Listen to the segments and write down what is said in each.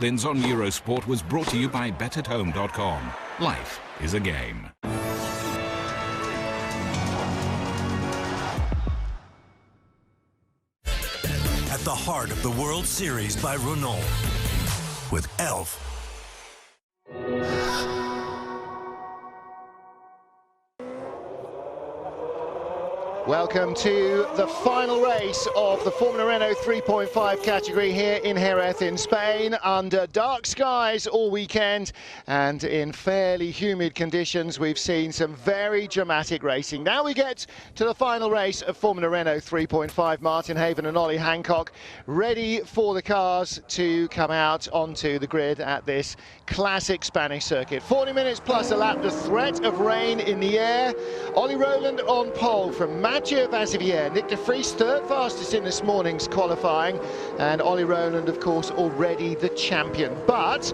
Goslins on Eurosport was brought to you by BetAtHome.com. Life is a game. At the heart of the World Series by Renault with Elf. Welcome to the final race of the Formula Renault 3.5 category here in Jerez in Spain, under dark skies all weekend and in fairly humid conditions. We've seen some very dramatic racing. Now we get to the final race of Formula Renault 3.5. Martin Haven and Ollie Hancock ready for the cars to come out onto the grid at this classic Spanish circuit. 40 minutes plus a lap, the threat of rain in the air. Ollie Rowland on pole from Mathieu Vazivière. Nick de Vries third fastest in this morning's qualifying, and Ollie Rowland of course already the champion. But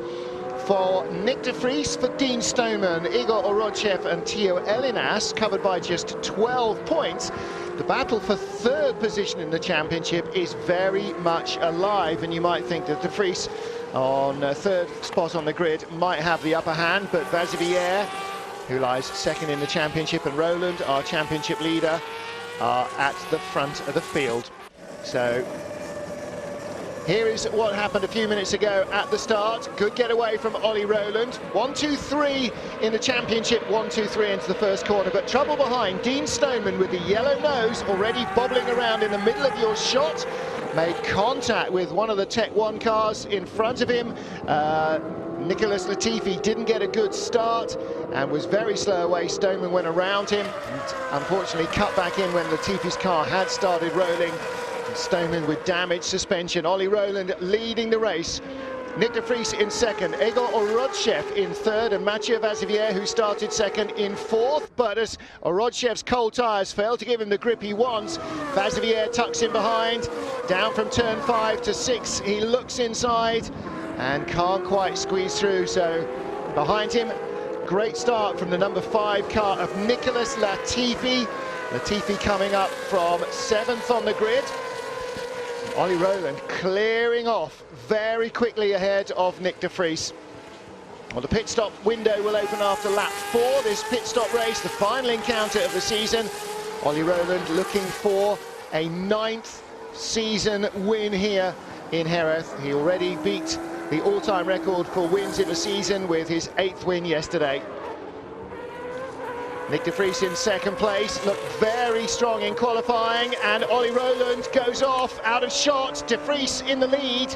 for Nick de Vries, for Dean Stoneman, Igor Orodchev and Tio Elinas, covered by just 12 points, the battle for third position in the championship is very much alive, and you might think that de Vries on third spot on the grid might have the upper hand, but Vazivière, who lies second in the championship, and Rowland, our championship leader, are at the front of the field. So here is what happened a few minutes ago at the start. Good getaway from Ollie Rowland. 1, 2, 3 in the championship, 1, 2, 3 into the first corner, but trouble behind. Dean Stoneman with the yellow nose already bobbling around in the middle of your shot. Made contact with one of the Tech 1 cars in front of him. Nicholas Latifi didn't get a good start and was very slow away. Stoneman went around him and unfortunately cut back in when Latifi's car had started rolling. Stoneman with damaged suspension. Ollie Rowland leading the race. Nick de Vries in second, Igor Orodchev in third, and Mathieu Vazivière, who started second, in fourth. But as Orodchev's cold tyres failed to give him the grip he wants, Vazivière tucks in behind, down from turn 5 to 6. He looks inside and can't quite squeeze through, so behind him, great start from the number 5 car of Nicholas Latifi. Latifi coming up from 7th on the grid. Ollie Rowland clearing off very quickly ahead of Nick de Vries. Well, the pit stop window will open after lap 4, this pit stop race, the final encounter of the season. Ollie Rowland looking for a 9th season win here in Jerez. He already beat the all-time record for wins in the season with his 8th win yesterday. Nick de Vries in second place, looked very strong in qualifying, and Ollie Rowland goes off, out of shot, de Vries in the lead.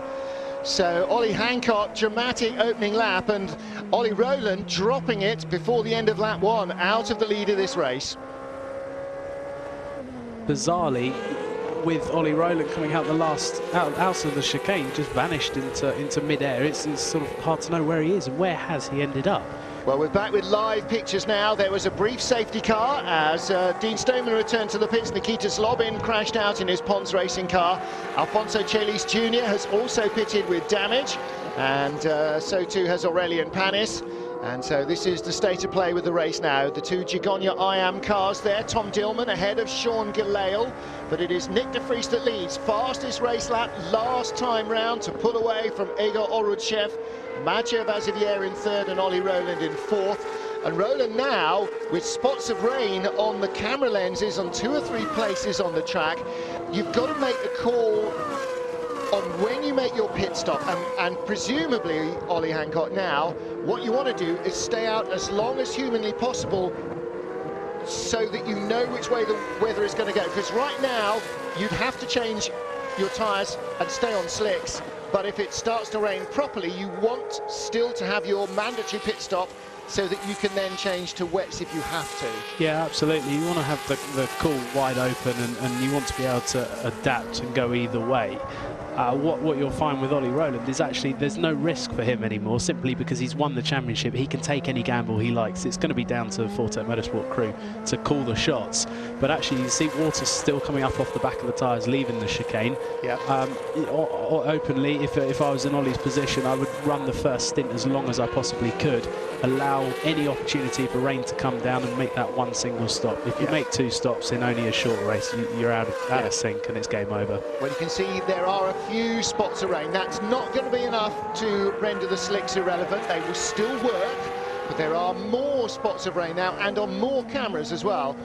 So Ollie Hancock, dramatic opening lap, and Ollie Rowland dropping it before the end of lap 1, out of the lead of this race. Bizarrely, with Ollie Rowland coming out out of the chicane, just vanished into mid-air. It's sort of hard to know where he is and where has he ended up. Well, we're back with live pictures now. There was a brief safety car as Dean Stoneman returned to the pits. Nikita Zlobin crashed out in his Pons racing car. Alfonso Chelis Jr. has also pitted with damage, and so too has Aurelian Panis. And so this is the state of play with the race now. The 2 Gigonia IAM cars there. Tom Dillman ahead of Sean Gilale, but it is Nick de Vries that leads. Fastest race lap last time round to pull away from Igor Orodchev. Mathieu Vazivière in third and Ollie Rowland in fourth. And Rowland now with spots of rain on the camera lenses on 2 or 3 places on the track. You've got to make the call on when you make your pit stop, and presumably, Ollie Hancock, now what you want to do is stay out as long as humanly possible so that you know which way the weather is going to go, because right now you'd have to change your tyres and stay on slicks, but if it starts to rain properly, you want still to have your mandatory pit stop so that you can then change to wets if you have to. Yeah, absolutely. You want to have the cool wide open, and you want to be able to adapt and go either way. What you'll find with Ollie Rowland is actually there's no risk for him anymore, simply because he's won the championship. He can take any gamble he likes. It's going to be down to Fortec Motorsport crew to call the shots. But actually, you see water still coming up off the back of the tyres, leaving the chicane. Yeah. Openly, if I was in Ollie's position, I would run the first stint as long as I possibly could, allow allow any opportunity for rain to come down and make that one single stop. If you make 2 stops in only a short race, you're out of sync and it's game over. Well, you can see there are a few spots of rain. That's not going to be enough to render the slicks irrelevant. They will still work, but there are more spots of rain now and on more cameras as well.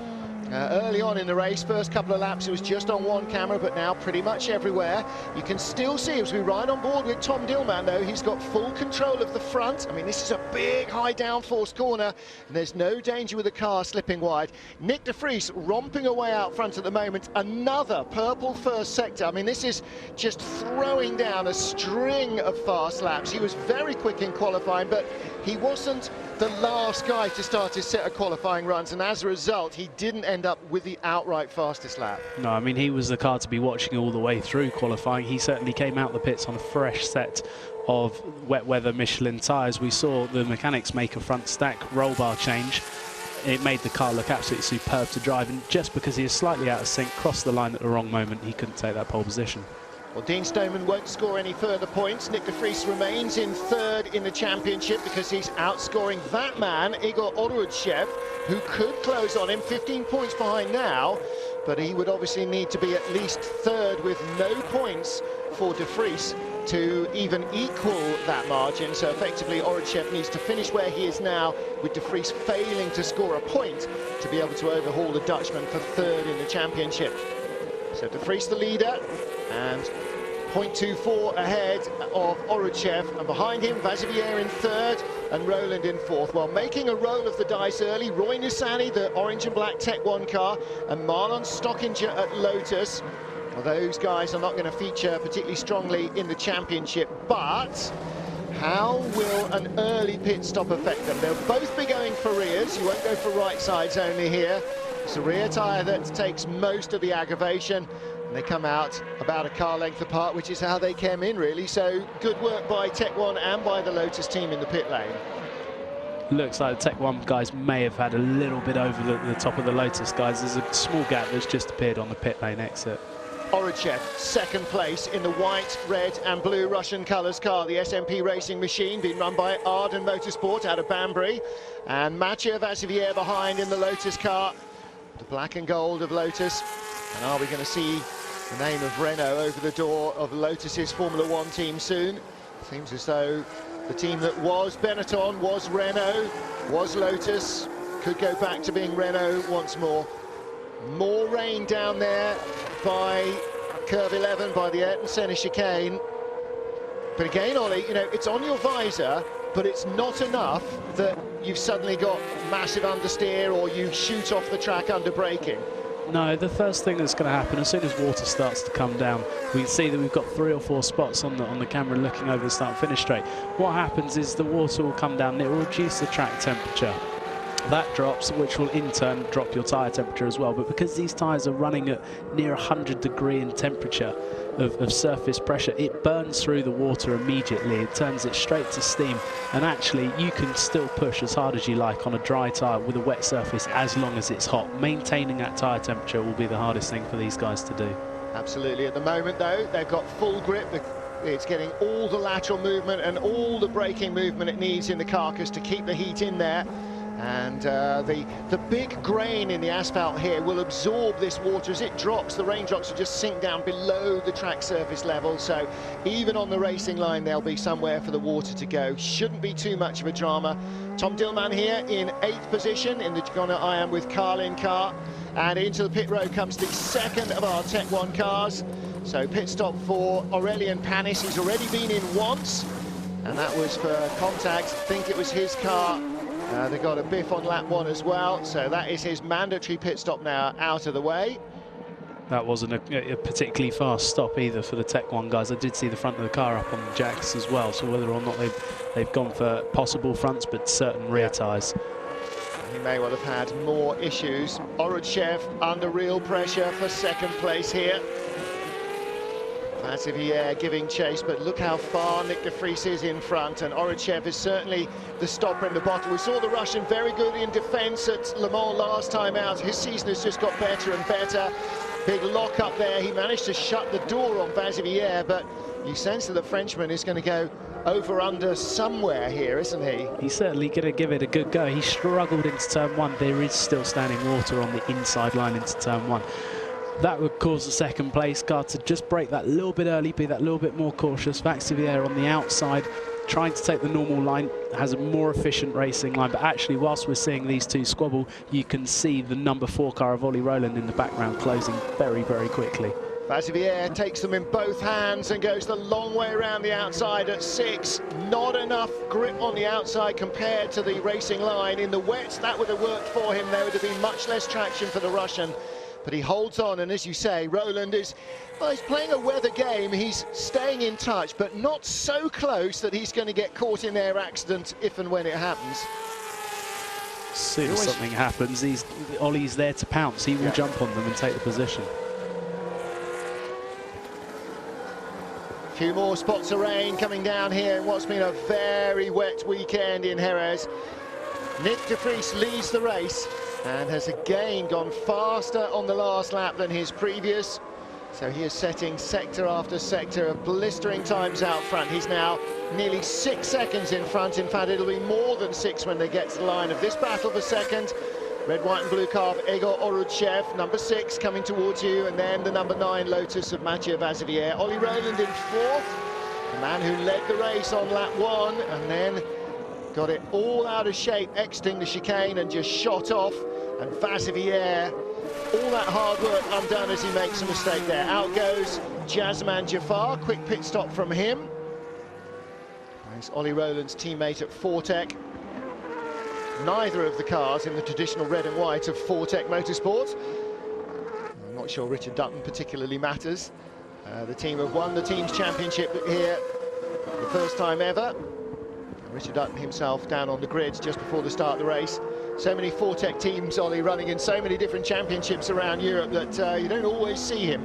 Early on in the race, first couple of laps, it was just on one camera, but now pretty much everywhere. You can still see, as we ride on board with Tom Dillman, though, he's got full control of the front. I mean, this is a big, high downforce corner, and there's no danger with the car slipping wide. Nick de Vries romping away out front at the moment. Another purple first sector. I mean, this is just throwing down a string of fast laps. He was very quick in qualifying, but he wasn't the last guy to start his set of qualifying runs, and as a result, he didn't end up with the outright fastest lap. No, I mean, he was the car to be watching all the way through qualifying. He certainly came out the pits on a fresh set of wet weather Michelin tyres. We saw the mechanics make a front stack roll bar change. It made the car look absolutely superb to drive, and just because he is slightly out of sync, crossed the line at the wrong moment, he couldn't take that pole position. Well, Dean Stoneman won't score any further points. Nick de Vries remains in third in the championship because he's outscoring that man, Igor Oruchev, who could close on him, 15 points behind now, but he would obviously need to be at least third with no points for de Vries to even equal that margin. So effectively, Oruchev needs to finish where he is now, with de Vries failing to score a point to be able to overhaul the Dutchman for third in the championship. So de Vries the leader, and 0.24 ahead of Oruchev, and behind him Vazivier in third and Roland in fourth. Well, making a roll of the dice early, Roy Nissany, the orange and black Tech 1 car, and Marlon Stockinger at Lotus. Well, those guys are not going to feature particularly strongly in the championship, but how will an early pit stop affect them? They'll both be going for rears. You won't go for right sides only here. It's a rear tyre that takes most of the aggravation. And they come out about a car length apart, which is how they came in, really. So good work by Tech 1 and by the Lotus team in the pit lane. Looks like the Tech 1 guys may have had a little bit over the top of the Lotus guys. There's a small gap that's just appeared on the pit lane exit. Oruchev, second place in the white, red and blue Russian colours car, the SMP racing machine, being run by Arden Motorsport out of Banbury. And Mathieu Vazivier behind in the Lotus car, the black and gold of Lotus. And are we going to see the name of Renault over the door of Lotus's Formula 1 team soon? Seems as though the team that was Benetton, was Renault, was Lotus, could go back to being Renault once more. More rain down there by curve 11, by the Ayrton Senna chicane. But again, Ollie, you know, it's on your visor, but it's not enough that you've suddenly got massive understeer or you shoot off the track under braking. No, the first thing that's going to happen as soon as water starts to come down, we can see that we've got 3 or 4 spots on the camera looking over the start and finish straight. What happens is the water will come down and it will reduce the track temperature. That drops, which will in turn drop your tyre temperature as well. But because these tyres are running at near 100 degree in temperature of surface pressure, it burns through the water immediately. It turns it straight to steam, and actually you can still push as hard as you like on a dry tyre with a wet surface as long as it's hot. Maintaining that tyre temperature will be the hardest thing for these guys to do. Absolutely. At the moment though, they've got full grip. It's getting all the lateral movement and all the braking movement it needs in the carcass to keep the heat in there. And the big grain in the asphalt here will absorb this water as it drops. The raindrops will just sink down below the track surface level, so even on the racing line there'll be somewhere for the water to go. Shouldn't be too much of a drama. Tom Dillman here in 8th position in the corner I am with Carlin car, and into the pit road comes the second of our Tech 1 cars. So pit stop for Aurelien Panis. He's already been in once, and that was for contact. I think it was his car. They got a biff on lap 1 as well, so that is his mandatory pit stop now out of the way. That wasn't a particularly fast stop either for the Tech 1 guys. I did see the front of the car up on the jacks as well, so whether or not they've gone for possible fronts, but certain rear tyres. He may well have had more issues. Oruchev under real pressure for second place here. Vazivier giving chase, but look how far Nick de Vries is in front, and Oruchev is certainly the stopper in the bottle. We saw the Russian very good in defence at Le Mans last time out. His season has just got better and better. Big lock up there. He managed to shut the door on Vazivier, but you sense that the Frenchman is going to go over-under somewhere here, isn't he? He's certainly going to give it a good go. He struggled into turn 1. There is still standing water on the inside line into turn 1. That would cause the second place car to just break that little bit early, be that little bit more cautious. Vaxivier on the outside, trying to take the normal line, has a more efficient racing line. But actually, whilst we're seeing these two squabble, you can see the number 4 car of Ollie Rowland in the background closing very, very quickly. Vaxivier takes them in both hands and goes the long way around the outside at 6. Not enough grip on the outside compared to the racing line. In the wet, that would have worked for him. There would have been much less traction for the Russian. But he holds on, and as you say, Rowland is, well, he's playing a weather game. He's staying in touch, but not so close that he's going to get caught in their accident if and when it happens. As soon as something happens, Ollie's there to pounce. He will jump on them and take the position. A few more spots of rain coming down here in what's been a very wet weekend in Jerez. Nick de Vries leads the race and has again gone faster on the last lap than his previous. So he is setting sector after sector of blistering times out front. He's now nearly 6 seconds in front. In fact, it'll be more than 6 when they get to the line of this battle for second. Red, white and blue car of Egor Orudchev, number 6 coming towards you, and then the number 9 Lotus of Mathieu Vaxivier. Ollie Rowland in 4th, the man who led the race on lap 1 and then got it all out of shape, exiting the chicane and just shot off. And Vaxivier, all that hard work undone as he makes a mistake there. Out goes Jasman Jafar, quick pit stop from him. There's Ollie Rowland's teammate at Fortec. Neither of the cars in the traditional red and white of Fortec Motorsport. I'm not sure Richard Dutton particularly matters. The team have won the team's championship here for the first time ever. Richard Dutton himself down on the grid just before the start of the race. So many Fortec teams, Ollie, running in so many different championships around Europe that you don't always see him.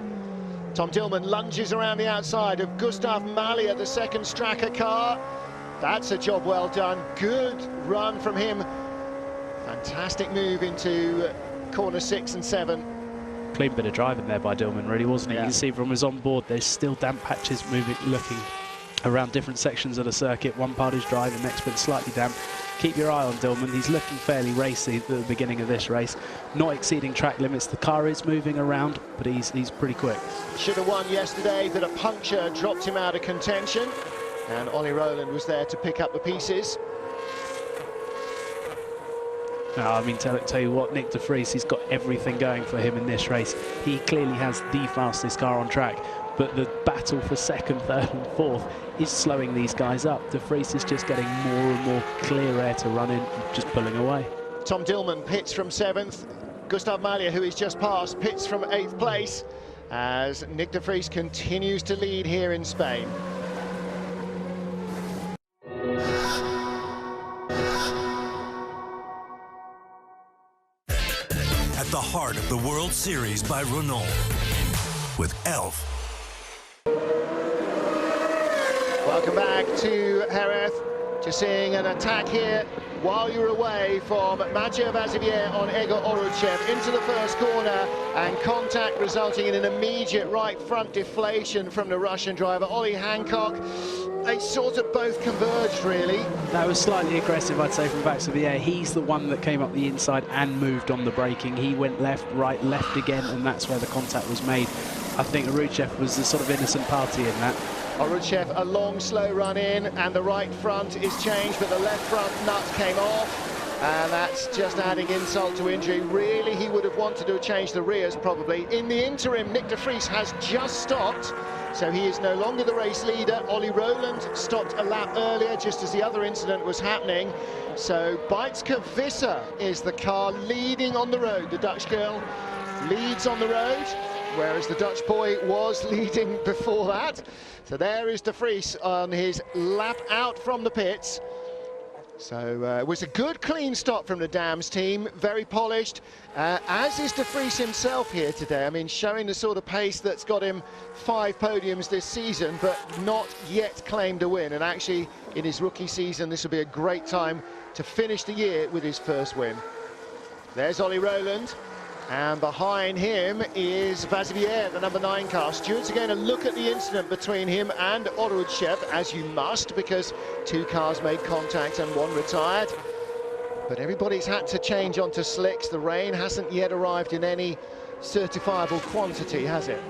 Tom Dillman lunges around the outside of Gustav Malia, the second Straka car. That's a job well done. Good run from him. Fantastic move into corner 6 and 7. Clean bit of driving there by Dillman, really, wasn't it? You can see from his onboard, there's still damp patches moving, looking around different sections of the circuit. One part is dry, the next bit slightly damp. Keep your eye on Dillman. He's looking fairly racy at the beginning of this race, not exceeding track limits. The car is moving around, but he's pretty quick. Should have won yesterday, but a puncture dropped him out of contention, and Ollie Rowland was there to pick up the pieces. I mean, tell you what, Nick de Vries, he's got everything going for him in this race. He clearly has the fastest car on track, but the battle for second, third and fourth is slowing these guys up. De Vries is just getting more and more clear air to run in, just pulling away. Tom Dillman pits from 7th. Gustav Malia, who is just passed, pits from 8th place as Nick de Vries continues to lead here in Spain. At the heart of the World Series by Renault with Elf. Welcome back to Jerez. Just seeing an attack here while you're away from Mathieu Vaxivier on Egor Orudchev into the first corner, and contact resulting in an immediate right front deflation from the Russian driver, Ollie Hancock. They sort of both converged, really. That was slightly aggressive, I'd say, from Vaxivier. He's the one that came up the inside and moved on the braking. He went left, right, left again, and that's where the contact was made. I think Orudchev was the sort of innocent party in that. Orudchev, a long, slow run in, and the right front is changed, but the left front nut came off, and that's just adding insult to injury. Really, he would have wanted to change the rears, probably. In the interim, Nick de Vries has just stopped, so he is no longer the race leader. Ollie Rowland stopped a lap earlier, just as the other incident was happening. So Beitske Visser is the car leading on the road. The Dutch girl leads on the road, whereas the Dutch boy was leading before that. So there is de Vries on his lap out from the pits. So it was a good clean stop from the Dams team, very polished, as is de Vries himself here today. I mean, showing the sort of pace that's got him 5 podiums this season, but not yet claimed a win. And actually, in his rookie season, this will be a great time to finish the year with his first win. There's Ollie Rowland, And behind him is Vazivier, the number 9 car. Stewards are going to look at the incident between him and Orudchev, as you must, because 2 cars made contact and 1 retired. But everybody's had to change onto slicks. The rain hasn't yet arrived in any certifiable quantity, has it?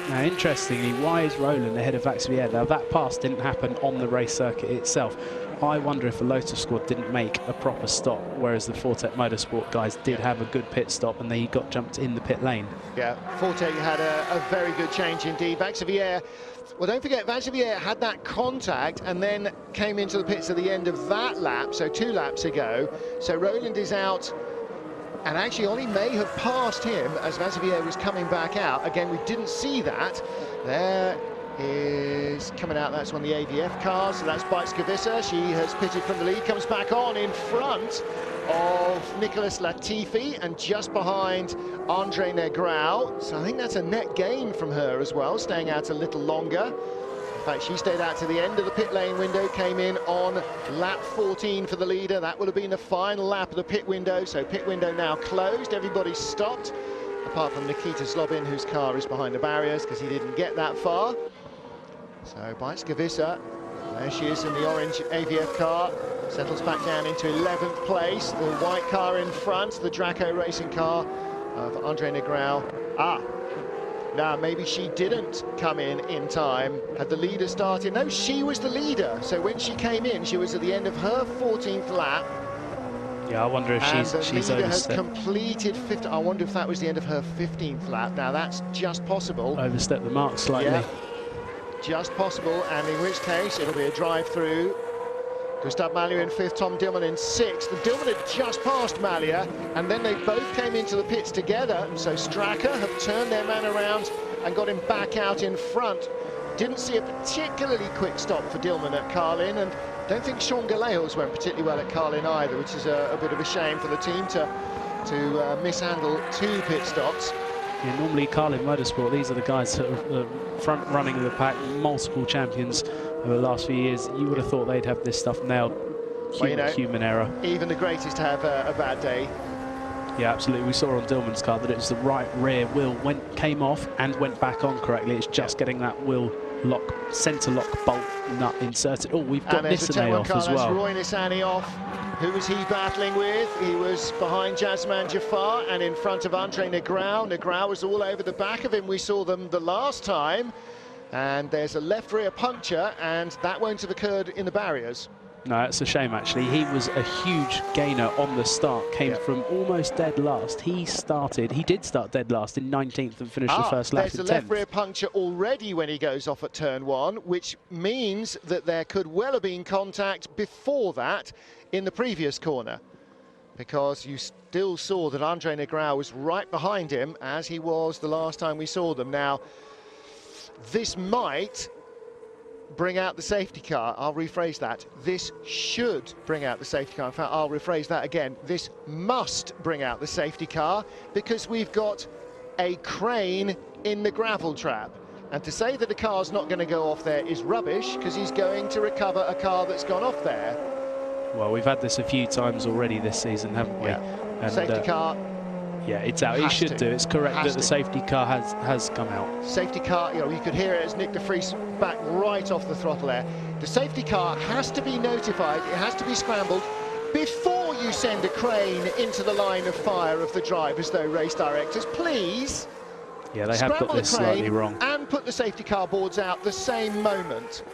Now, interestingly, why is Roland ahead of Vaxivier? Now, that pass didn't happen on the race circuit itself. I wonder if the Lotus squad didn't make a proper stop, whereas the Fortec Motorsport guys did have a good pit stop and they got jumped in the pit lane. Yeah, Fortec had a very good change indeed. Vaxivier, well, don't forget, Vaxivier had that contact and then came into the pits at the end of that lap, so 2 laps ago. So Roland is out. And actually, Ollie may have passed him as Vazivier was coming back out. Again, we didn't see that. There is coming out, that's one of the AVF cars, so that's Bajskavisa. She has pitted from the lead, comes back on in front of Nicholas Latifi and just behind Andre Negrão. So I think that's a net gain from her as well, staying out a little longer. In fact, she stayed out to the end of the pit lane window, came in on lap 14 for the leader. That would have been the final lap of the pit window, so pit window now closed. Everybody's stopped, apart from Nikita Zlobin, whose car is behind the barriers because he didn't get that far. So Bajskavisa, there she is in the orange AVF car, settles back down into 11th place. The white car in front, the Draco racing car of Andre Negrão. Now, maybe she didn't come in time. Had the leader started? No, she was the leader. So when she came in, she was at the end of her 14th lap. Yeah, I wonder if she's overstepped. The leader has completed 50. I wonder if that was the end of her 15th lap. Now, that's just possible. Overstepped the mark slightly. Yeah, just possible, and in which case, it'll be a drive-through. Gustav Malya in 5th, Tom Dillman in 6th. And Dillman had just passed Malya, and then they both came into the pits together. And so Straka have turned their man around and got him back out in front. Didn't see a particularly quick stop for Dillman at Carlin, and don't think Sean Galejos went particularly well at Carlin either, which is a bit of a shame for the team to mishandle 2 pit stops. Yeah, normally Carlin Motorsport, these are the guys that are front running of the pack, multiple champions over the last few years. You would have thought they'd have this stuff nailed. Human error. Even the greatest have a bad day. Yeah, absolutely. We saw on Dillman's car that it was the right rear wheel came off and went back on correctly. It's just getting that wheel lock, centre lock bolt nut inserted. Oh, we've got Nissanay off as well. Roy Nissany off. Who was he battling with? He was behind Jasman Jafar and in front of Andre Negrão. Negrão was all over the back of him. We saw them the last time. And there's a left rear puncture, and that won't have occurred in the barriers. No, it's a shame, actually. He was a huge gainer on the start, came from almost dead last. He did start dead last in 19th and finished the first lap in 10th. There's a left rear puncture already when he goes off at turn 1, which means that there could well have been contact before that in the previous corner, because you still saw that Andre Negrão was right behind him, as he was the last time we saw them. Now, this might bring out the safety car. I'll rephrase that. This should bring out the safety car. In fact, I'll rephrase that again. This must bring out the safety car, because we've got a crane in the gravel trap. And to say that a car's not going to go off there is rubbish, because he's going to recover a car that's gone off there. Well, we've had this a few times already this season, haven't we? Yeah. And, safety car. Yeah, it's out. It should do. It's correct that the safety car has come out. Safety car, you could hear it as Nick de Vries back right off the throttle there. The safety car has to be notified. It has to be scrambled before you send a crane into the line of fire of the drivers, though, race directors. Please. Yeah, they have got this slightly wrong. And put the safety car boards out the same moment.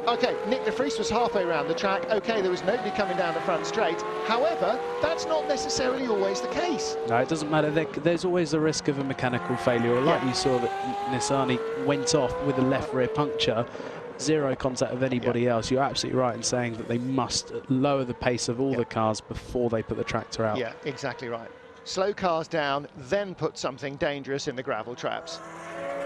OK, Nick de Vries was halfway around the track. OK, there was nobody coming down the front straight. However, that's not necessarily always the case. No, it doesn't matter. There's always the risk of a mechanical failure. Or like you saw that Nissany went off with a left rear puncture, zero contact of anybody else. You're absolutely right in saying that they must lower the pace of all the cars before they put the tractor out. Yeah, exactly right. Slow cars down, then put something dangerous in the gravel traps.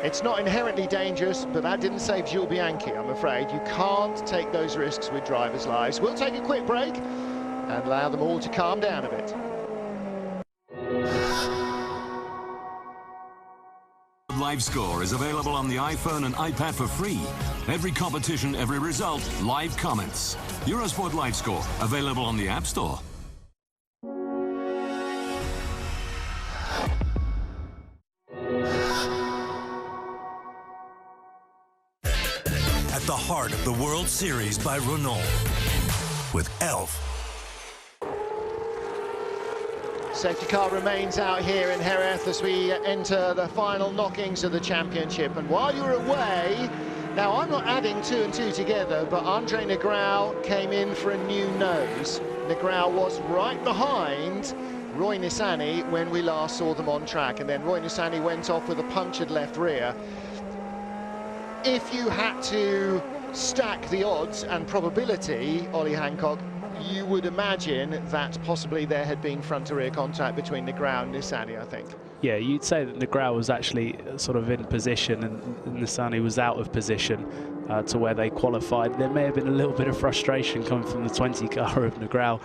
It's not inherently dangerous, but that didn't save Jules Bianchi, I'm afraid. You can't take those risks with drivers' lives. We'll take a quick break and allow them all to calm down a bit. Live Score is available on the iPhone and iPad for free. Every competition, every result, live comments. Eurosport Live Score, available on the App Store. heart of the World Series by Renault with Elf. Safety car remains out here in Jerez as we enter the final knockings of the championship. And while you're away, now I'm not adding 2 and 2 together, but Andre Negrão came in for a new nose. Negrão was right behind Roy Nissany when we last saw them on track, and then Roy Nissany went off with a punctured left rear. If you had to stack the odds and probability, Ollie Hancock, you would imagine that possibly there had been front-to-rear contact between Negrão and Nissany, I think. Yeah, you'd say that Negrão was actually sort of in position and Nissany was out of position to where they qualified. There may have been a little bit of frustration coming from the 20 car of Negrão.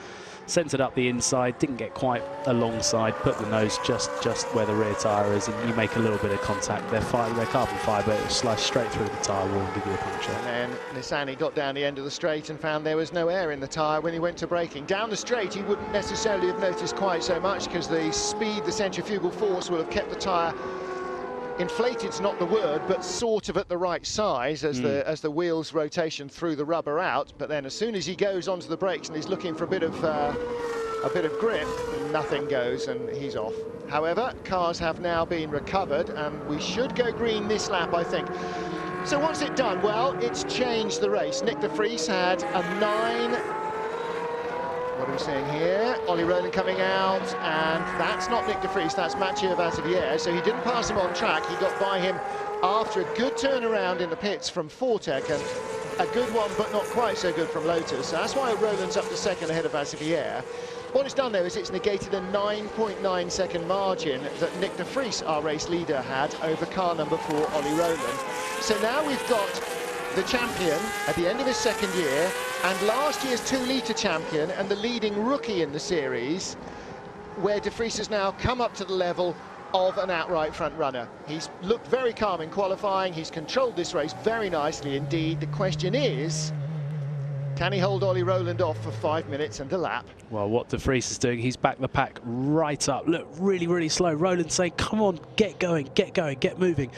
Centred up the inside, didn't get quite alongside, put the nose just where the rear tyre is, and you make a little bit of contact. They're carbon fibre, it will slice straight through the tyre wall and give you a puncture. And then Nissany got down the end of the straight and found there was no air in the tyre when he went to braking. Down the straight, he wouldn't necessarily have noticed quite so much because the speed, the centrifugal force will have kept the tyre inflated's not the word, but sort of at the right size as the wheels rotation through the rubber out. But then as soon as he goes onto the brakes and he's looking for a bit of grip, nothing goes and he's off. However, cars have now been recovered and we should go green this lap, I think. So what's it done? Well, it's changed the race. Nick de Vries had a 9. What are we seeing here? Ollie Rowland coming out, and that's not Nick de Vries, that's Mathieu Vassivière. So he didn't pass him on track, he got by him after a good turnaround in the pits from Fortec, and a good one, but not quite so good from Lotus. So that's why Rowland's up to second ahead of Vassivière. What it's done, though, is it's negated a 9.9 second margin that Nick de Vries, our race leader, had over car number 4, Ollie Rowland. So now we've got the champion at the end of his second year, and last year's 2-litre champion and the leading rookie in the series, where de Vries has now come up to the level of an outright front runner. He's looked very calm in qualifying, he's controlled this race very nicely indeed. The question is, can he hold Ollie Rowland off for 5 minutes and a lap? Well, what de Vries is doing, he's backed the pack right up. Look, really slow. Rowland saying, come on, get going, get moving.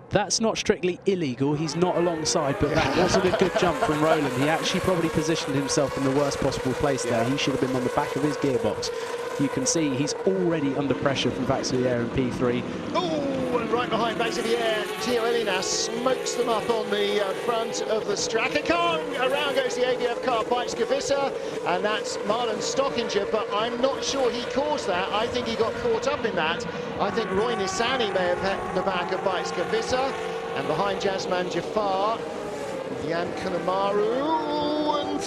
That's not strictly illegal, he's not alongside, but that wasn't a good jump from Rowland. He actually probably positioned himself in the worst possible place there. He should have been on the back of his gearbox. You can see he's already under pressure from Vassivière in P3. Oh, and right behind Vassivière, Gio Elina smokes them up on the front of the Straka car. Around goes the ABF car, bites Kavissa, and that's Marlon Stockinger, but I'm not sure he caused that. I think he got caught up in that. I think Roy Nissany may have hit the back of Bites Kavissa, and behind Jasman Jafar, Jan Kunamaru, and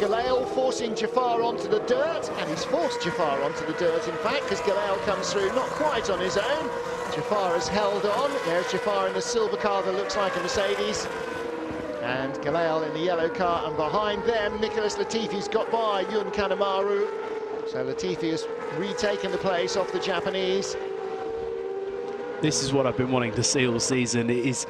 Galail forcing Jafar onto the dirt, and he's forced Jafar onto the dirt, in fact, because Galail comes through not quite on his own. Jafar has held on. There's Jafar in the silver car that looks like a Mercedes, and Galail in the yellow car, and behind them, Nicholas Latifi's got by Yun Kanemaru. So Latifi has retaken the place off the Japanese. This is what I've been wanting to see all season. It is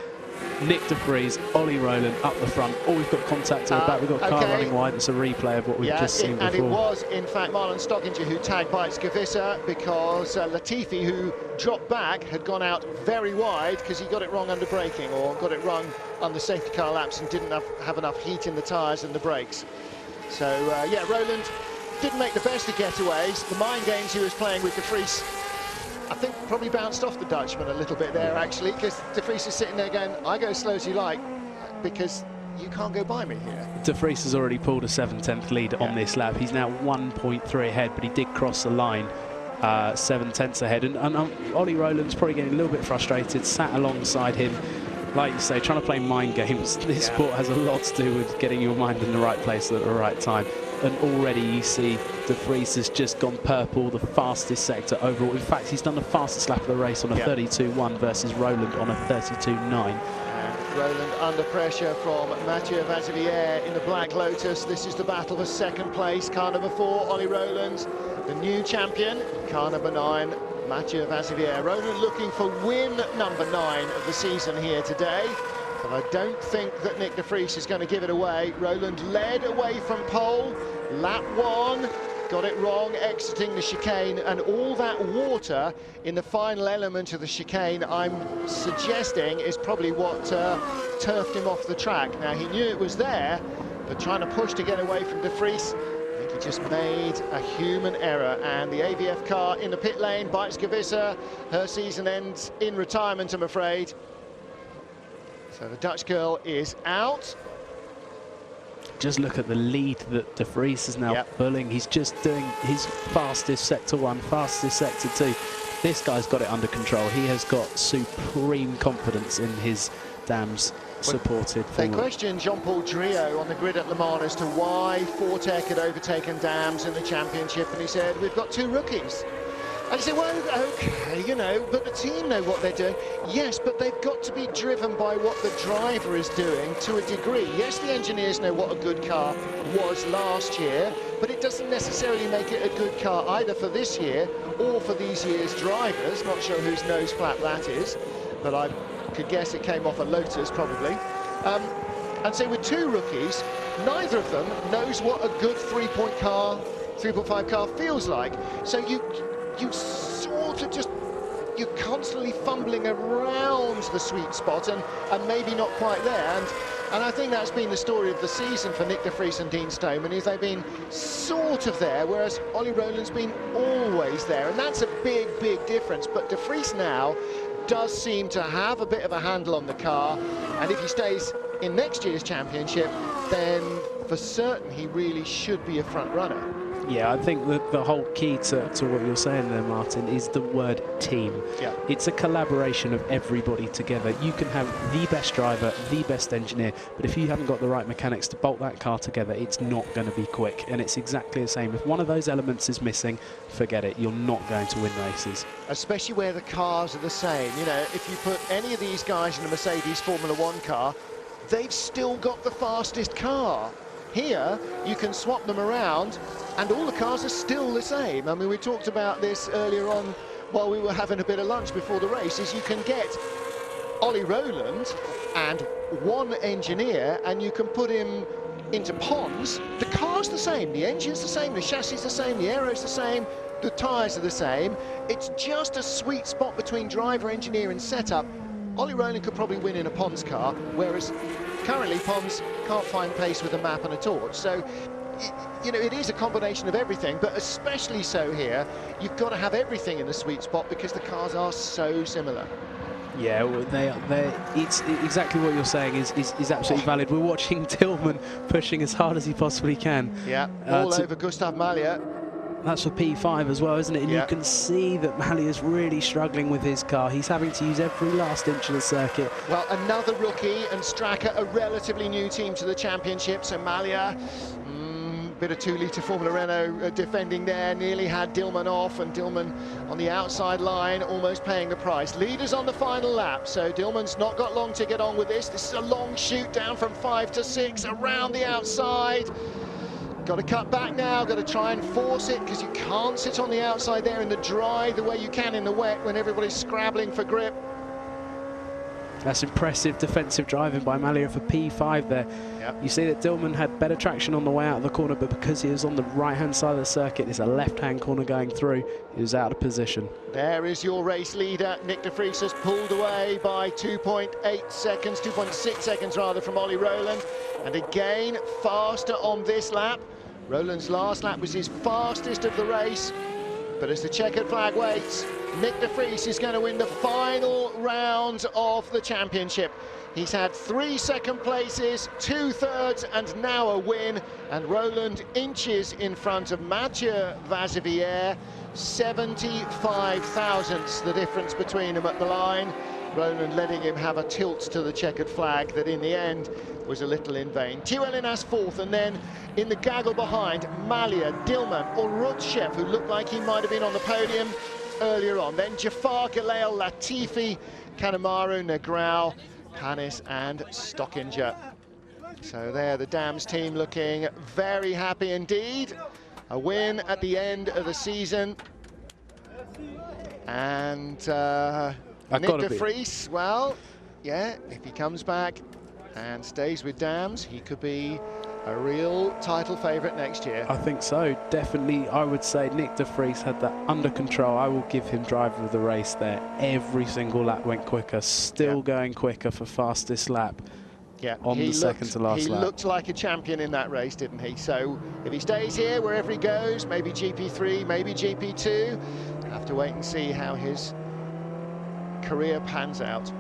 Nick de Vries, Ollie Rowland up the front. Oh, we've got contact to the back. We've got a car running wide. It's a replay of what we've just seen before. And it was, in fact, Marlon Stockinger who tagged Bites Kavissa, because Latifi, who dropped back, had gone out very wide because he got it wrong under braking, or got it wrong on the safety car laps and didn't have enough heat in the tyres and the brakes. So, yeah, Rowland didn't make the best of getaways. The mind games he was playing with de Vries, I think, probably bounced off the Dutchman a little bit there, actually, because de Vries is sitting there going, I go as slow as you like, because you can't go by me here. De Vries has already pulled a 7/10 lead on this lap. He's now 1.3 ahead, but he did cross the line 7/10 ahead. And Ollie Rowland's probably getting a little bit frustrated, sat alongside him. Like you say, trying to play mind games. This sport has a lot to do with getting your mind in the right place at the right time. And already you see de Vries has just gone purple, the fastest sector overall. In fact, he's done the fastest lap of the race on a 32.1 versus Rowland on a 32.9. Rowland under pressure from Mathieu Vassivière in the Black Lotus. This is the battle for second place. Car number 4, Ollie Rowland, the new champion. Car number 9, Mathieu Vassivière. Rowland looking for win number 9 of the season here today. But I don't think that Nick de Vries is going to give it away. Rowland led away from pole, lap 1, got it wrong exiting the chicane, and all that water in the final element of the chicane, I'm suggesting, is probably what turfed him off the track. Now, he knew it was there, but trying to push to get away from De Vries, I think he just made a human error, and the AVF car in the pit lane bites Gavissa. Her season ends in retirement, I'm afraid. So the Dutch girl is out. Just look at the lead that De Vries is now pulling. He's just doing his fastest sector 1, fastest sector 2. This guy's got it under control. He has got supreme confidence in his dams supported. They questioned Jean-Paul Driot on the grid at Le Mans as to why Fortec had overtaken Dams in the championship, and he said, we've got 2 rookies. And you say, well, okay, you know, but the team know what they're doing. Yes, but they've got to be driven by what the driver is doing to a degree. Yes, the engineers know what a good car was last year, but it doesn't necessarily make it a good car either for this year or for these year's drivers. Not sure whose nose flap that is, but I could guess it came off a Lotus, probably. And so with 2 rookies, neither of them knows what a good 3-point car, 3.5 car feels like. So you sort of just, you're constantly fumbling around the sweet spot and maybe not quite there. And I think that's been the story of the season for Nick De Vries and Dean Stoneman, is they've been sort of there, whereas Ollie Rowland's been always there. And that's a big, big difference. But De Vries now does seem to have a bit of a handle on the car. And if he stays in next year's championship, then for certain he really should be a front runner. Yeah, I think that the whole key to what you're saying there, Martin, is the word team. Yeah. It's a collaboration of everybody together. You can have the best driver, the best engineer, but if you haven't got the right mechanics to bolt that car together, it's not going to be quick. And it's exactly the same. If one of those elements is missing, forget it. You're not going to win races. Especially where the cars are the same. You know, if you put any of these guys in a Mercedes Formula One car, they've still got the fastest car. Here, you can swap them around, and all the cars are still the same. I mean, we talked about this earlier on while we were having a bit of lunch before the race, is you can get Ollie Rowland and 1 engineer, and you can put him into Pons. The car's the same, the engine's the same, the chassis is the same, the aero's the same, the tyres are the same. It's just a sweet spot between driver, engineer and setup. Ollie Rowland could probably win in a Pons car, whereas currently Pons can't find pace with a map and a torch. So, you know, it is a combination of everything, but especially so here, you've got to have everything in the sweet spot because the cars are so similar. Yeah, well, it's exactly what you're saying is absolutely valid. We're watching Tillman pushing as hard as he possibly can. Yeah, all over Gustav Malya. That's for P5 as well, isn't it? And you can see that Malya's really struggling with his car. He's having to use every last inch of the circuit. Well, another rookie, and Straka, a relatively new team to the championship. So Malya, bit of 2-litre Formula Renault defending there, nearly had Dillman off, and Dillman on the outside line, almost paying the price. Leaders on the final lap, so Dillman's not got long to get on with this. This is a long shoot down from 5 to 6, around the outside. Got to cut back now, got to try and force it, because you can't sit on the outside there in the dry the way you can in the wet when everybody's scrabbling for grip. That's impressive defensive driving by Malya for P5 there. Yep. You see that Dillman had better traction on the way out of the corner, but because he was on the right-hand side of the circuit, it's a left-hand corner going through, he was out of position. There is your race leader. Nick De Vries has pulled away by 2.8 seconds, 2.6 seconds rather, from Ollie Rowland. And again, faster on this lap. Rowland's last lap was his fastest of the race. But as the checkered flag waits, Nick De Vries is going to win the final round of the championship. He's had 3 second places, 2 thirds, and now a win. And Rowland inches in front of Mathieu Vazivière, 75 thousandths the difference between them at the line. Rowland letting him have a tilt to the checkered flag that in the end was a little in vain. Tiuelinas 4th, and then in the gaggle behind, Malya, Dillman, Urutchev, who looked like he might have been on the podium earlier on. Then Jafar, Galeel, Latifi, Kanemaru, Negrau, Panis and Stockinger. So there, the Dams team looking very happy indeed. A win at the end of the season. And Nick De Vries, well, yeah, if he comes back and stays with Dams, he could be a real title favourite next year. I think so, definitely. I would say Nick de Vries had that under control. I will give him driver of the race there. Every single lap went quicker, still going quicker for fastest lap. Yeah, on the second to last lap. He looked like a champion in that race, didn't he? So if he stays here, wherever he goes, maybe GP3, maybe GP2, we'll have to wait and see how his career pans out.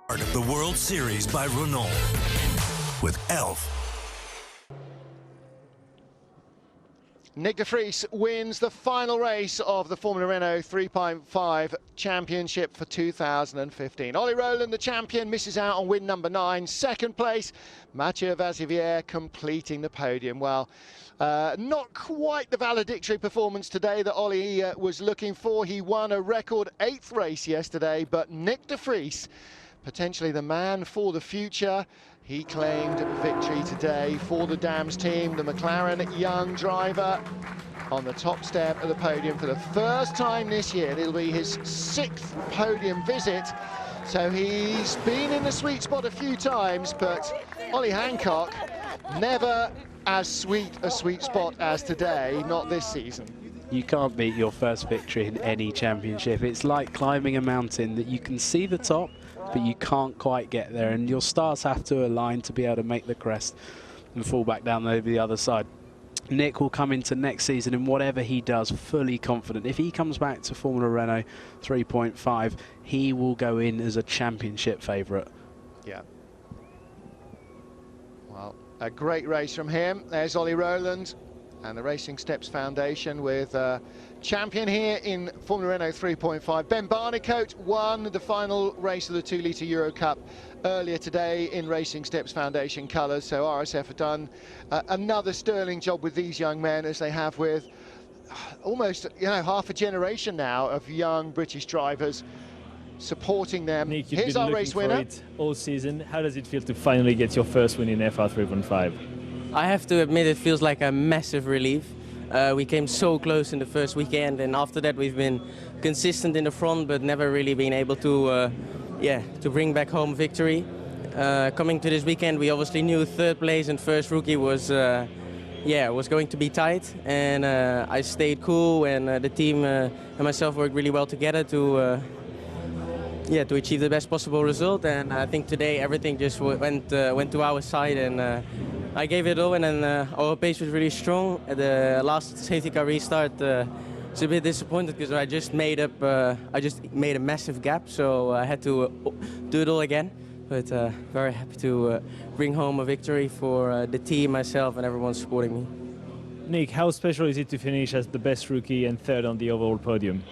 Part of the World Series by Renault with Elf. Nick de Vries wins the final race of the Formula Renault 3.5 Championship for 2015. Ollie Rowland, the champion, misses out on win number 9. Second place, Mathieu Vazivière completing the podium. Well, not quite the valedictory performance today that Ollie was looking for. He won a record 8th race yesterday, but Nick de Vries, potentially the man for the future. He claimed victory today for the Dams team. The McLaren young driver on the top step of the podium for the first time this year. It'll be his 6th podium visit. So he's been in the sweet spot a few times, but Ollie Hancock, never as sweet a sweet spot as today, not this season. You can't beat your first victory in any championship. It's like climbing a mountain that you can see the top, but you can't quite get there, and your stars have to align to be able to make the crest and fall back down over the other side. Nick will come into next season, and whatever he does, fully confident. If he comes back to Formula Renault 3.5, he will go in as a championship favourite. Yeah. Well, a great race from him. There's Ollie Rowland and the Racing Steps Foundation with champion here in Formula Renault 3.5. Ben Barnicoat won the final race of the 2-litre Euro Cup earlier today in Racing Steps Foundation colours. So RSF have done another sterling job with these young men, as they have with almost, you know, half a generation now of young British drivers supporting them. Nick, you've Here's been our looking race for winner. it all season. How does it feel to finally get your first win in FR 3.5? I have to admit, it feels like a massive relief. We came so close in the first weekend, and after that we've been consistent in the front, but never really been able to bring back home victory. Coming to this weekend, we obviously knew third place and first rookie was going to be tight, and I stayed cool, and the team and myself worked really well together to achieve the best possible result. And I think today everything just went to our side, and I gave it all, and then our pace was really strong. At the last safety car restart, it's a bit disappointed because I just made a massive gap, so I had to do it all again. But very happy to bring home a victory for the team, myself, and everyone supporting me. Nick, how special is it to finish as the best rookie and third on the overall podium?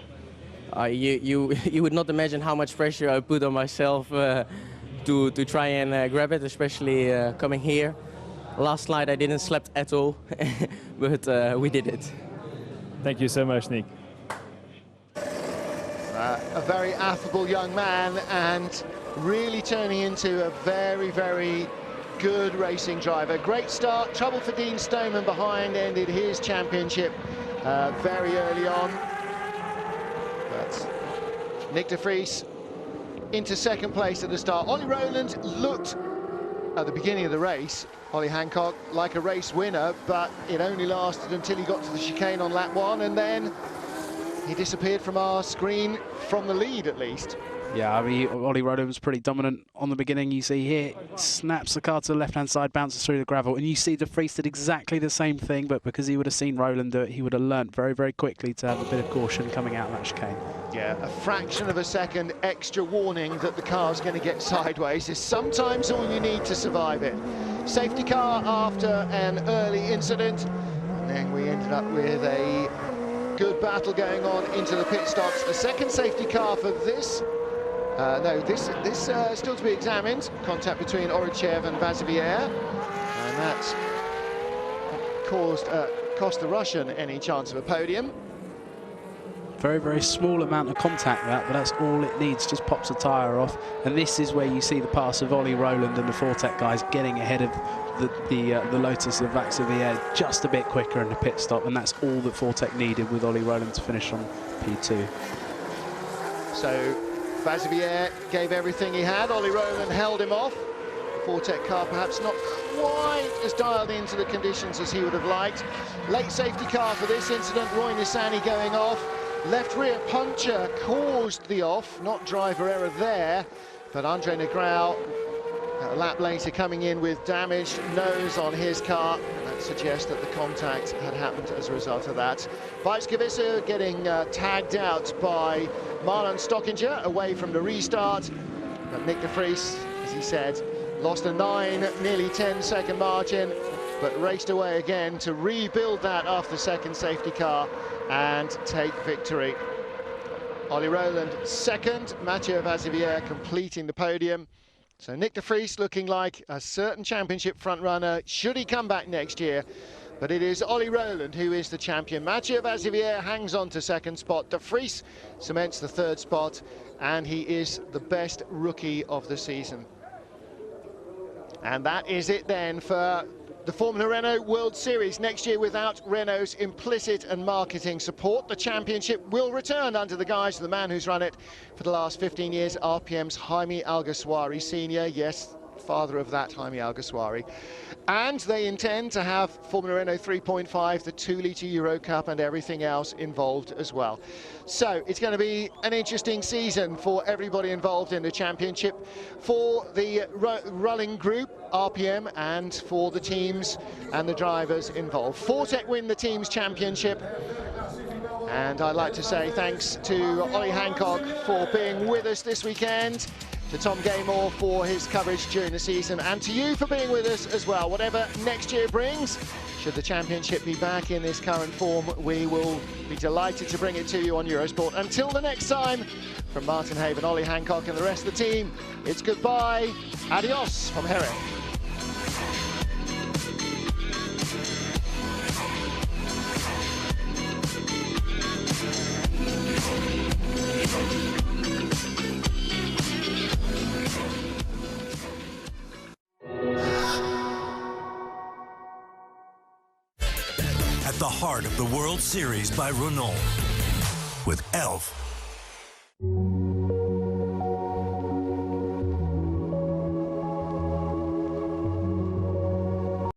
You would not imagine how much pressure I put on myself to try and grab it, especially coming here. Last night I didn't sleep at all, but we did it. Thank you so much, Nick. A very affable young man, and really turning into a very, very good racing driver. Great start. Trouble for Dean Stoneman behind, ended his championship very early on. But Nick de Vries into second place at the start. Ollie Rowland looked at the beginning of the race, Ollie Hancock, like a race winner, but it only lasted until he got to the chicane on lap 1, and then he disappeared from our screen, from the lead at least. Yeah, I mean, Ollie Rowland was pretty dominant on the beginning. You see here, snaps the car to the left-hand side, bounces through the gravel, and you see de Vries did exactly the same thing, but because he would have seen Rowland do it, he would have learnt very, very quickly to have a bit of caution coming out of that chicane. Yeah, a fraction of a second extra warning that the car's going to get sideways is sometimes all you need to survive it. Safety car after an early incident, and then we ended up with a good battle going on into the pit stops. The second safety car for this. This still to be examined. Contact between Orichev and Vazivière, and that's cost the Russian any chance of a podium. Very, very small amount of contact that, but that's all it needs. Just pops a tyre off, and this is where you see the pass of Ollie Rowland and the Fortec guys getting ahead of the Lotus of Vazivière just a bit quicker in the pit stop, and that's all that Fortec needed with Ollie Rowland to finish on P2. So Vazivier gave everything he had. Ollie Rowland held him off. The Fortec car perhaps not quite as dialed into the conditions as he would have liked. Late safety car for this incident. Roy Nissany going off. Left rear puncture caused the off, not driver error there. But Andre Negrão, a lap later, coming in with damaged nose on his car. That suggests that the contact had happened as a result of that. Weizgewisser getting tagged out by Marlon Stockinger away from the restart. But Nick de Vries, as he said, lost a 9, nearly 10-second margin, but raced away again to rebuild that after the second safety car and take victory. Ollie Rowland second, Mathieu Vazivier completing the podium. So Nick de Vries looking like a certain championship front-runner should he come back next year. But it is Ollie Rowland who is the champion. Mathieu Vazivier hangs on to second spot. De Vries cements the third spot, and he is the best rookie of the season. And that is it then for the Formula Renault World Series. Next year, without Renault's implicit and marketing support, the championship will return under the guise of the man who's run it for the last 15 years, RPM's Jaime Alguersuari Sr. Yes, father of that, Jaime Alguersuari. And they intend to have Formula Renault 3.5, the 2-litre Euro Cup and everything else involved as well. So it's going to be an interesting season for everybody involved in the championship, for the running group, RPM, and for the teams and the drivers involved. Fortec win the team's championship. And I'd like to say thanks to Ollie Hancock for being with us this weekend, to Tom Gaymore for his coverage during the season, and to you for being with us as well. Whatever next year brings, should the championship be back in this current form, we will be delighted to bring it to you on Eurosport. Until the next time, from Martin Haven, Ollie Hancock and the rest of the team, it's goodbye, adios from Jerez. At the heart of the World Series by Renault with Elf.